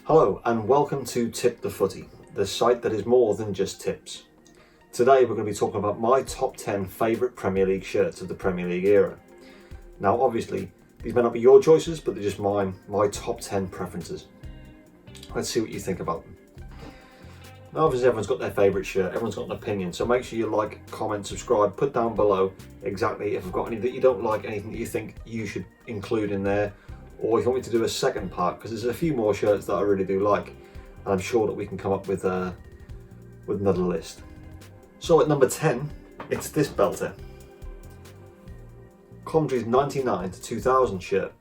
Hello and welcome to Tip the Footy, the site that is more than just tips. Today we're going to be talking about my top 10 favourite Premier League shirts of the Premier League era. Now obviously these may not be your choices, but they're just mine, my top 10 preferences. Let's see what you think about them. Now obviously everyone's got their favourite shirt, everyone's got an opinion, so make sure you like, comment, subscribe, put down below exactly if I've got any that you don't like, anything that you think you should include in there, or if you want me to do a second part, because there's a few more shirts that I really do like, and I'm sure that we can come up with another list. So at number 10, it's this belter. Coventry's 99 to 2000 shirt.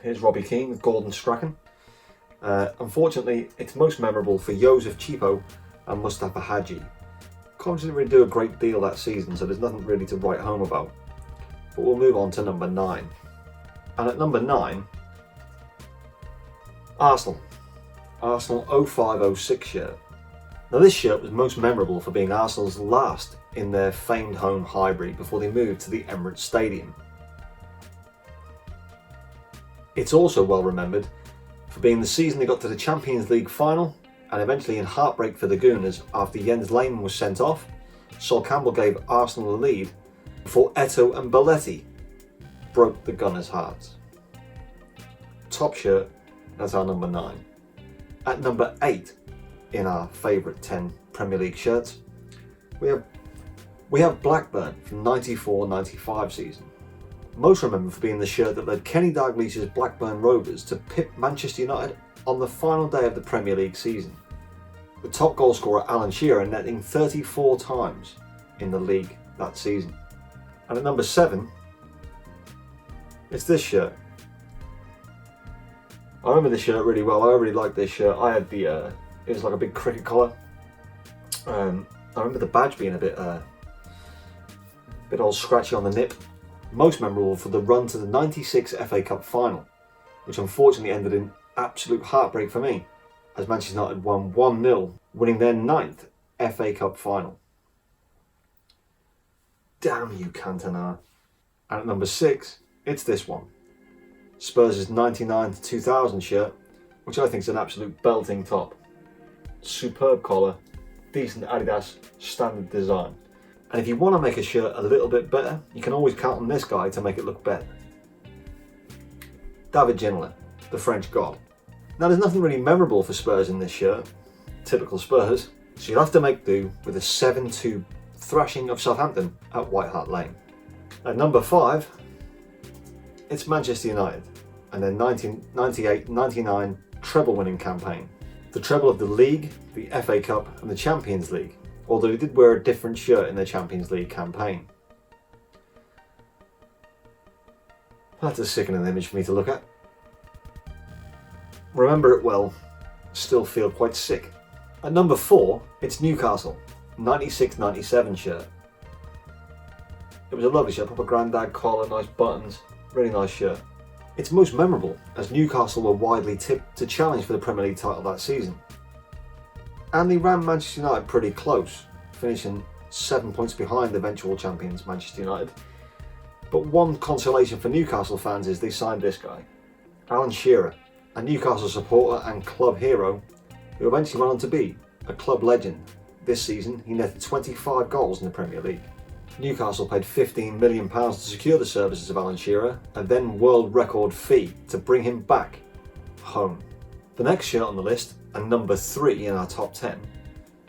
Here's Robbie Keane with Gordon Strachan. Unfortunately, it's most memorable for Joseph Chipo and Mustafa Hadji. Coventry didn't really do a great deal that season, so there's nothing really to write home about. But we'll move on to number 9. And at number 9, Arsenal 05-06 shirt. Now this shirt was most memorable for being Arsenal's last in their famed home Highbury before they moved to the Emirates Stadium. It's also well remembered for being the season they got to the Champions League final, and eventually in heartbreak for the Gooners after Jens Lehmann was sent off, Sol Campbell gave Arsenal the lead before Eto'o and Belletti broke the Gunners' hearts. Top shirt, that's our number 9. At number 8 in our favourite 10 Premier League shirts, we have Blackburn from 94-95 season. Most remembered for being the shirt that led Kenny Dalglish's Blackburn Rovers to pip Manchester United on the final day of the Premier League season, with top goal scorer Alan Shearer netting 34 times in the league that season. And at number 7, it's this shirt. I remember this shirt really well. I really liked this shirt. I had it was like a big cricket collar. I remember the badge being a bit all scratchy on the nip. Most memorable for the run to the 96 FA Cup final, which unfortunately ended in absolute heartbreak for me, as Manchester United won 1-0, winning their 9th FA Cup final. Damn you, Cantona. And at number 6, it's this one. Spurs' 99 to 2000 shirt, which I think is an absolute belting top. Superb collar, decent Adidas standard design. And if you want to make a shirt a little bit better, you can always count on this guy to make it look better. David Ginola, the French god. Now there's nothing really memorable for Spurs in this shirt, typical Spurs, so you'll have to make do with a 7-2 thrashing of Southampton at White Hart Lane. At number 5, it's Manchester United and their 1998-99 treble winning campaign. The treble of the league, the FA Cup and the Champions League, although they did wear a different shirt in their Champions League campaign. That's a sickening image for me to look at. Remember it well, still feel quite sick. At number 4, it's Newcastle, 96-97 shirt. It was a lovely shirt, proper grandad collar, nice buttons, really nice shirt. It's most memorable as Newcastle were widely tipped to challenge for the Premier League title that season. And they ran Manchester United pretty close, finishing 7 points behind the eventual champions Manchester United. But one consolation for Newcastle fans is they signed this guy, Alan Shearer, a Newcastle supporter and club hero who eventually went on to be a club legend. This season he netted 25 goals in the Premier League. Newcastle paid £15 million to secure the services of Alan Shearer, a then world record fee to bring him back home. The next shirt on the list, and number 3 in our top 10,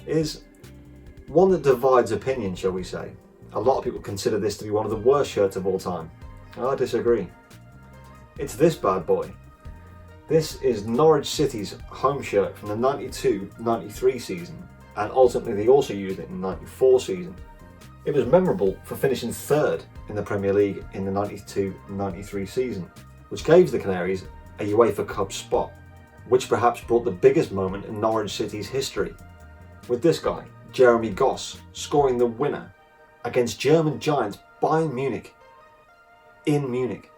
is one that divides opinion, shall we say. A lot of people consider this to be one of the worst shirts of all time. I disagree. It's this bad boy. This is Norwich City's home shirt from the 92-93 season, and ultimately they also used it in the 94 season. It was memorable for finishing 3rd in the Premier League in the 92-93 season, which gave the Canaries a UEFA Cup spot, which perhaps brought the biggest moment in Norwich City's history, with this guy, Jeremy Goss, scoring the winner against German giants Bayern Munich in Munich.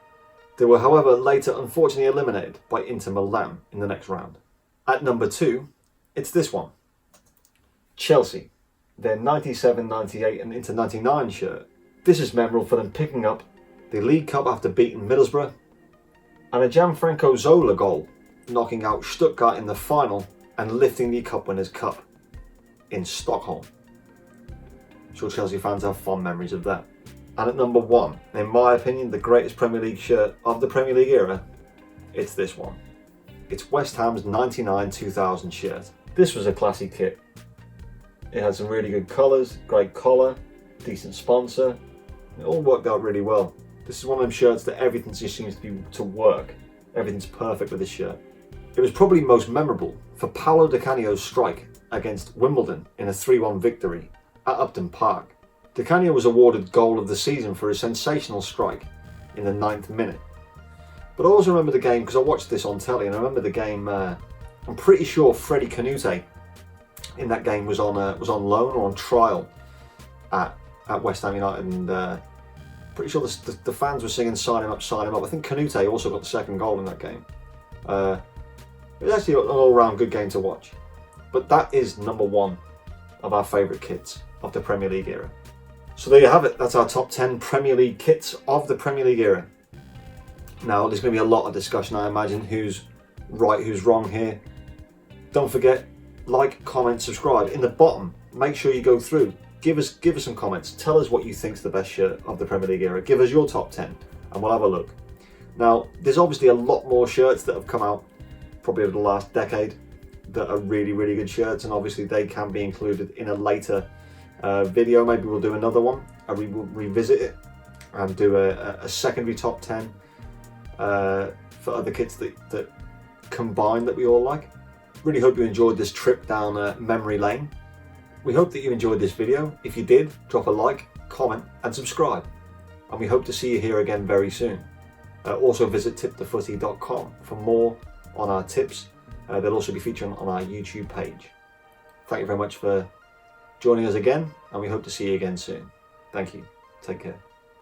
They were however later unfortunately eliminated by Inter Milan in the next round. At number 2, it's this one. Chelsea, their 97-98 and into 99 shirt. This is memorable for them picking up the League Cup after beating Middlesbrough, and a Gianfranco Zola goal knocking out Stuttgart in the final and lifting the Cup Winners' Cup in Stockholm. I'm sure Chelsea fans have fond memories of that. And at number 1, in my opinion, the greatest Premier League shirt of the Premier League era, it's this one. It's West Ham's 99-2000 shirt. This was a classy kit. It had some really good colours, great collar, decent sponsor. It all worked out really well. This is one of them shirts that everything just seems to work. Everything's perfect with this shirt. It was probably most memorable for Paolo Di Canio's strike against Wimbledon in a 3-1 victory at Upton Park. Di Canio was awarded goal of the season for a sensational strike in the 9th minute. But I also remember the game, because I watched this on telly, and I remember the game, I'm pretty sure Freddie Canute in that game was on loan or on trial at West Ham United, and pretty sure the fans were singing sign him up, sign him up. I think Canute also got the second goal in that game. It was actually an all-round good game to watch. But that is number 1 of our favourite kits of the Premier League era. So there you have it, that's our top 10 Premier League kits of the Premier League era. Now there's going to be a lot of discussion, I imagine, who's right, who's wrong here. Don't forget, like, comment, subscribe. In the bottom, make sure you go through. Give us some comments. Tell us what you think's the best shirt of the Premier League era. Give us your top 10 and we'll have a look. Now, there's obviously a lot more shirts that have come out probably over the last decade that are really, really good shirts, and obviously they can be included in a later video. Maybe we'll do another one and we will revisit it and do a secondary top 10 for other kits that combine that we all like. Really hope you enjoyed this trip down memory lane. We hope that you enjoyed this video. If you did, drop a like, comment and subscribe. And we hope to see you here again very soon. Also visit tipthefooty.com for more on our tips. They'll also be featured on our YouTube page. Thank you very much for joining us again, and we hope to see you again soon. Thank you. Take care.